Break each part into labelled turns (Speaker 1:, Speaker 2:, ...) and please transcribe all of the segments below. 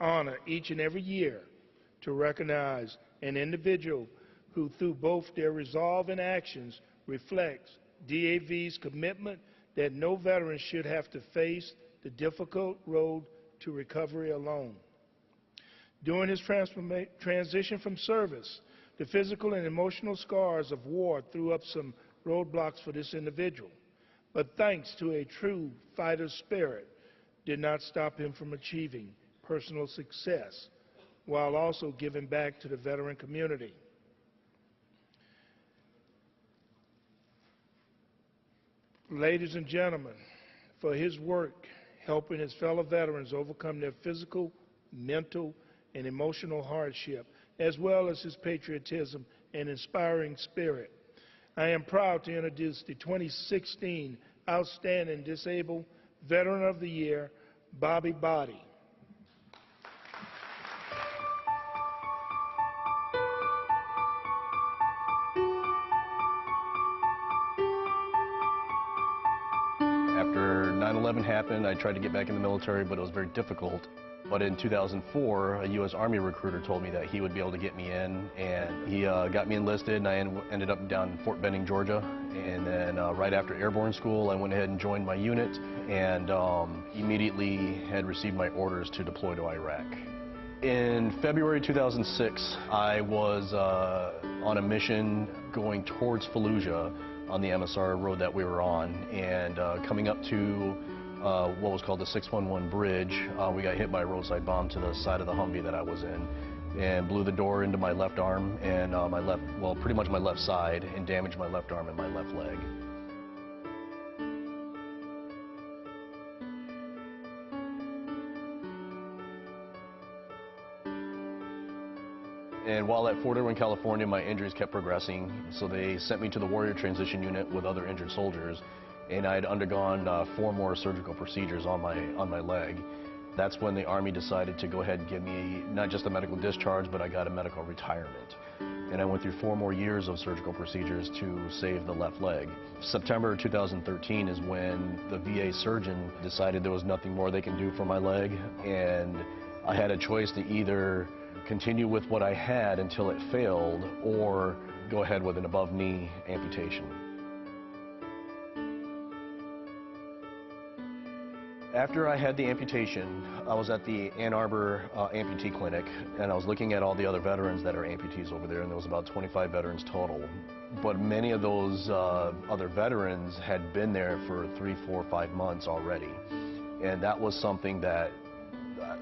Speaker 1: honor each and every year to recognize an individual who, through both their resolve and actions, reflects DAV's commitment that no veteran should have to face the difficult road to recovery alone. During his transition from service, the physical and emotional scars of war threw up some roadblocks for this individual. But thanks to a true fighter's spirit, did not stop him from achieving personal success while also giving back to the veteran community. Ladies and gentlemen, for his work helping his fellow veterans overcome their physical, mental, and emotional hardship, as well as his patriotism and inspiring spirit, I am proud to introduce the 2016 Outstanding Disabled Veteran of the Year, Bobby Body.
Speaker 2: After 9/11 happened, I tried to get back in the military, but it was very difficult. But in 2004, a U.S. Army recruiter told me that he would be able to get me in, and he got me enlisted, and I ended up down in Fort Benning, Georgia. And then right after airborne school, I went ahead and joined my unit, and immediately had received my orders to deploy to Iraq. In February 2006, I was on a mission going towards Fallujah on the MSR road that we were on, and coming up to what was called the 611 bridge, we got hit by a roadside bomb to the side of the Humvee that I was in, and blew the door into my left arm and pretty much my left side, and damaged my left arm and my left leg. And while at Fort Irwin, California, my injuries kept progressing, so they sent me to the Warrior Transition Unit with other injured soldiers, and I had undergone 4 more surgical procedures on my leg. That's when the Army decided to go ahead and give me not just a medical discharge, but I got a medical retirement. And I went through 4 more years of surgical procedures to save the left leg. September 2013 is when the VA surgeon decided there was nothing more they can do for my leg, and I had a choice to either continue with what I had until it failed, or go ahead with an above-knee amputation. After I had the amputation, I was at the Ann Arbor amputee clinic, and I was looking at all the other veterans that are amputees over there, and there was about 25 veterans total. But many of those other veterans had been there for 3, 4, 5 months already, and that was something that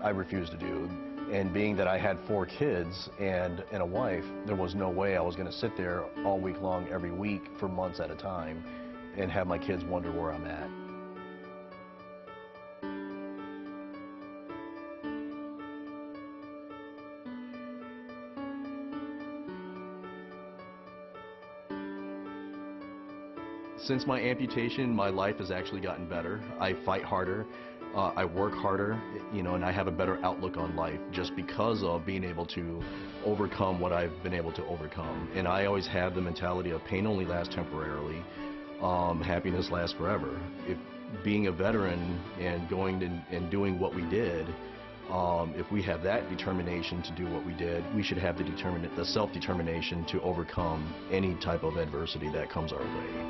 Speaker 2: I refused to do. And being that I had 4 kids and a wife, there was no way I was going to sit there all week long, every week, for months at a time, and have my kids wonder where I'm at. Since my amputation, my life has actually gotten better. I fight harder. I work harder, you know, and I have a better outlook on life just because of being able to overcome what I've been able to overcome. And I always have the mentality of pain only lasts temporarily, happiness lasts forever. If being a veteran and going and doing what we did, if we have that determination to do what we did, we should have the self-determination to overcome any type of adversity that comes our way.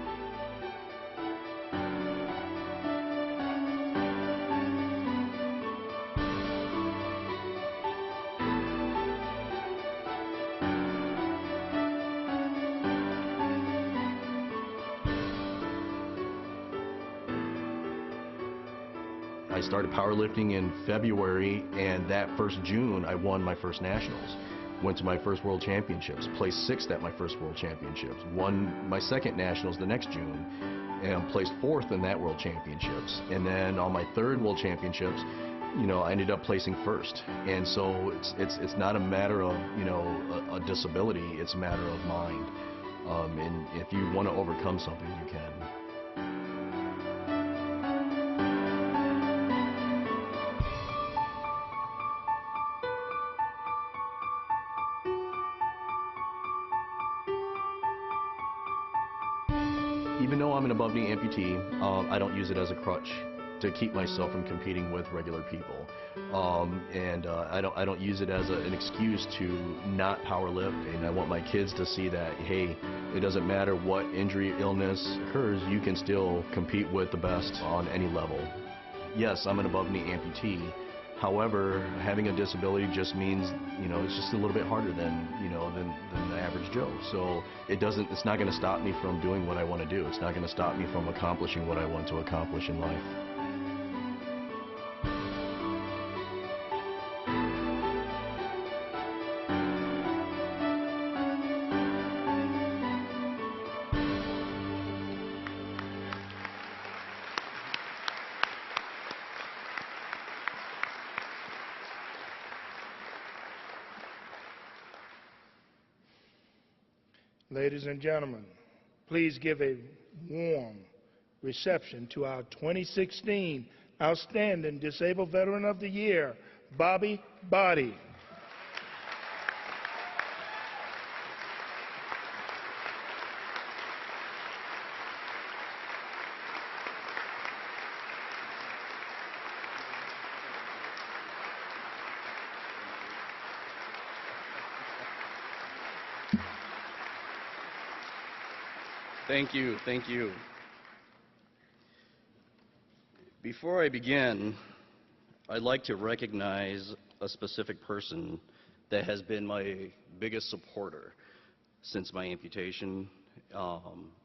Speaker 2: I started powerlifting in February, and that first June I won my first nationals. Went to my first world championships, placed 6th at my first world championships, won my second nationals the next June, and placed 4th in that world championships. And then on my 3rd world championships, you know, I ended up placing 1st. And so it's not a matter of, you know, a disability, it's a matter of mind. And if you want to overcome something, you can. Even though I'm an above-knee amputee, I don't use it as a crutch. to keep myself from competing with regular people. I don't use it as an excuse to not power lift, and I want my kids to see that, hey, it doesn't matter what injury, illness occurs, you can still compete with the best on any level. Yes, I'm an above-knee amputee. However, having a disability just means, it's just a little bit harder than the average Joe. So it's not going to stop me from doing what I want to do. It's not going to stop me from accomplishing what I want to accomplish in life.
Speaker 1: Ladies and gentlemen, please give a warm reception to our 2016 Outstanding Disabled Veteran of the Year, Bobby Body.
Speaker 2: Thank you, thank you. Before I begin, I'd like to recognize a specific person that has been my biggest supporter since my amputation,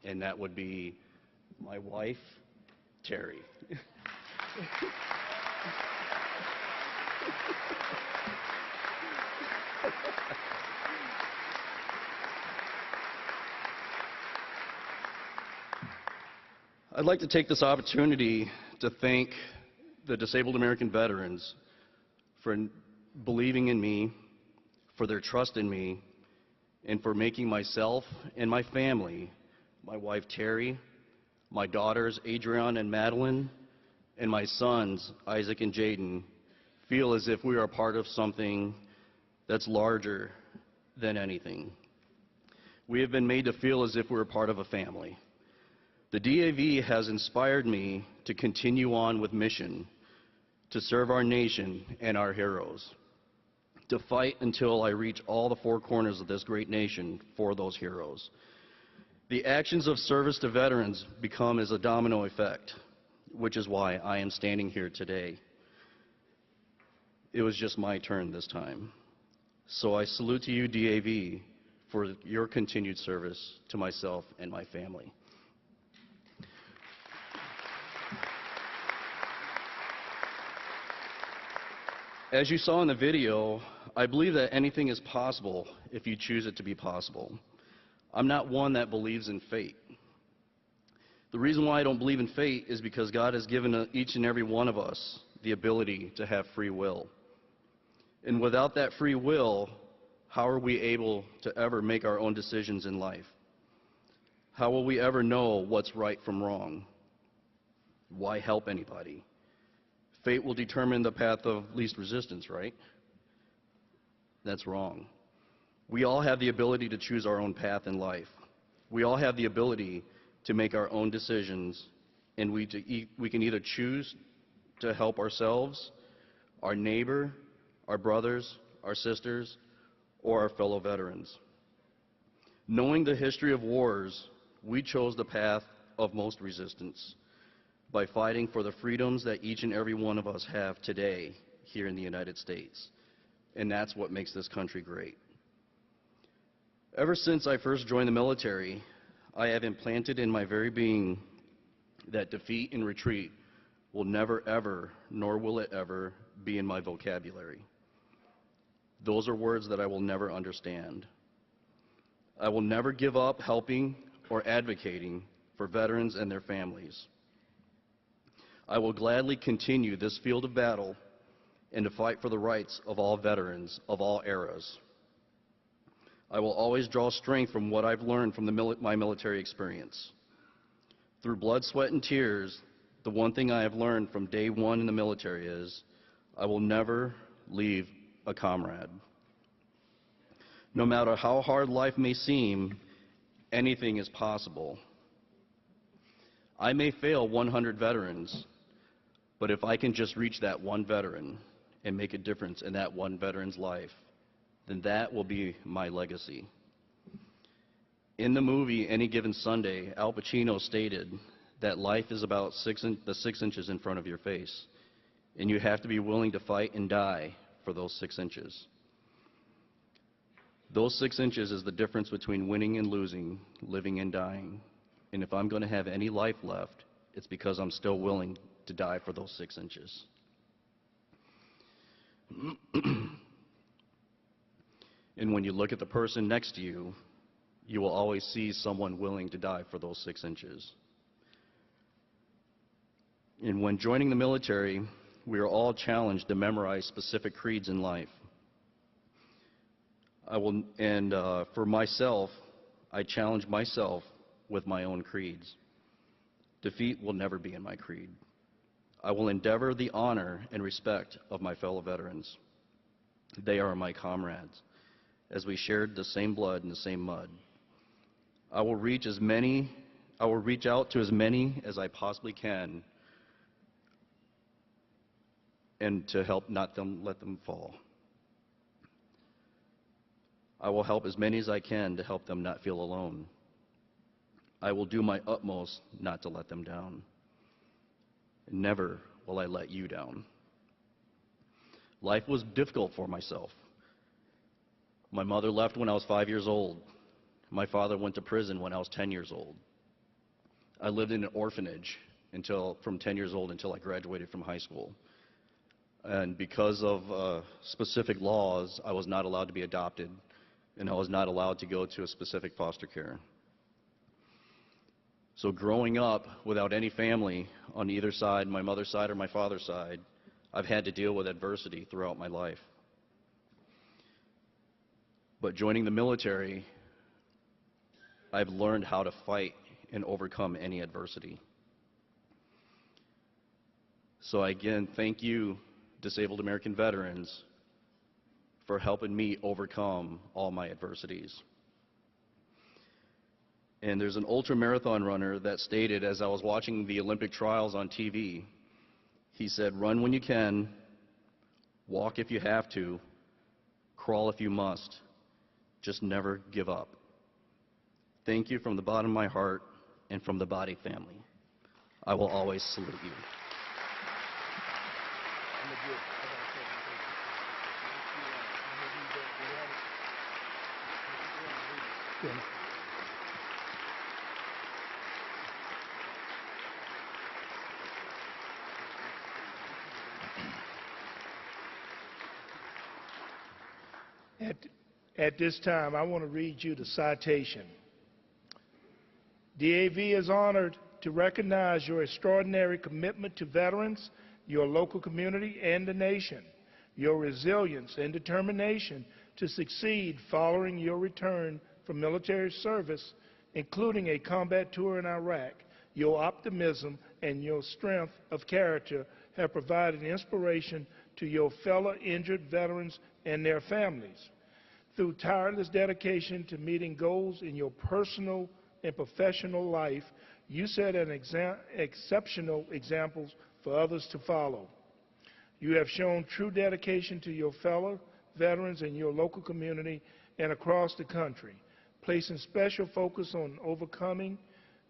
Speaker 2: and that would be my wife, Terry. I'd like to take this opportunity to thank the disabled American veterans for believing in me, for their trust in me, and for making myself and my family, my wife Terry, my daughters Adrienne and Madeline, and my sons Isaac and Jaden, feel as if we are part of something that's larger than anything. We have been made to feel as if we're part of a family. The DAV has inspired me to continue on with mission, to serve our nation and our heroes, to fight until I reach all the four corners of this great nation for those heroes. The actions of service to veterans become as a domino effect, which is why I am standing here today. It was just my turn this time. So I salute to you, DAV, for your continued service to myself and my family. As you saw in the video, I believe that anything is possible if you choose it to be possible. I'm not one that believes in fate. The reason why I don't believe in fate is because God has given each and every one of us the ability to have free will. And without that free will, how are we able to ever make our own decisions in life? How will we ever know what's right from wrong? Why help anybody? Fate will determine the path of least resistance, right? That's wrong. We all have the ability to choose our own path in life. We all have the ability to make our own decisions, and we can either choose to help ourselves, our neighbor, our brothers, our sisters, or our fellow veterans. Knowing the history of wars, we chose the path of most resistance by fighting for the freedoms that each and every one of us have today here in the United States. And that's what makes this country great. Ever since I first joined the military, I have implanted in my very being that defeat and retreat will never ever, nor will it ever, be in my vocabulary. Those are words that I will never understand. I will never give up helping or advocating for veterans and their families. I will gladly continue this field of battle and to fight for the rights of all veterans of all eras. I will always draw strength from what I've learned from my military experience. Through blood, sweat, and tears, the one thing I have learned from day one in the military is I will never leave a comrade. No matter how hard life may seem, anything is possible. I may fail 100 veterans, But if I can just reach that one veteran and make a difference in that one veteran's life, then that will be my legacy. In the movie Any Given Sunday, Al Pacino stated that life is about the 6 inches in front of your face, and you have to be willing to fight and die for those 6 inches. Those 6 inches is the difference between winning and losing, living and dying. And if I'm going to have any life left, it's because I'm still willing to die for those 6 inches. And when you look at the person next to you, you will always see someone willing to die for those 6 inches. And when joining the military, we are all challenged to memorize specific creeds in life. For myself, I challenge myself with my own creeds. Defeat will never be in my creed. I will endeavor the honor and respect of my fellow veterans. They are my comrades, as we shared the same blood and the same mud. I will reach out to as many as I possibly can, and to help not let them fall. I will help as many as I can to help them not feel alone. I will do my utmost not to let them down. Never will I let you down. Life was difficult for myself. My mother left when I was 5 years old. My father went to prison when I was 10 years old. I lived in an orphanage from 10 years old until I graduated from high school. And because of specific laws, I was not allowed to be adopted, and I was not allowed to go to a specific foster care. So growing up without any family on either side, my mother's side or my father's side, I've had to deal with adversity throughout my life. But joining the military, I've learned how to fight and overcome any adversity. So again, thank you, disabled American veterans, for helping me overcome all my adversities. And there's an ultra-marathon runner that stated, as I was watching the Olympic trials on TV, he said, "Run when you can, walk if you have to, crawl if you must, just never give up." Thank you from the bottom of my heart and from the Body family. I will always salute you.
Speaker 1: At this time, I want to read you the citation. DAV is honored to recognize your extraordinary commitment to veterans, your local community, and the nation, your resilience and determination to succeed following your return from military service, including a combat tour in Iraq. Your optimism and your strength of character have provided inspiration to your fellow injured veterans and their families. Through tireless dedication to meeting goals in your personal and professional life, you set an exceptional examples for others to follow. You have shown true dedication to your fellow veterans in your local community and across the country, placing special focus on overcoming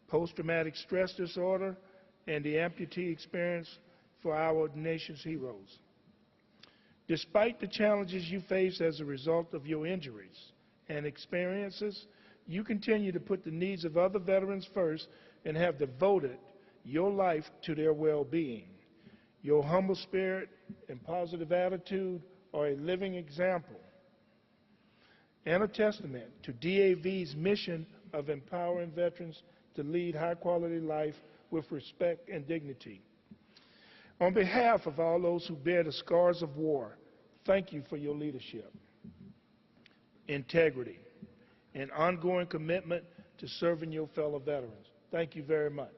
Speaker 1: post-traumatic stress disorder and the amputee experience for our nation's heroes. Despite the challenges you face as a result of your injuries and experiences, you continue to put the needs of other veterans first and have devoted your life to their well-being. Your humble spirit and positive attitude are a living example and a testament to DAV's mission of empowering veterans to lead high-quality life with respect and dignity. On behalf of all those who bear the scars of war, thank you for your leadership, integrity, and ongoing commitment to serving your fellow veterans. Thank you very much.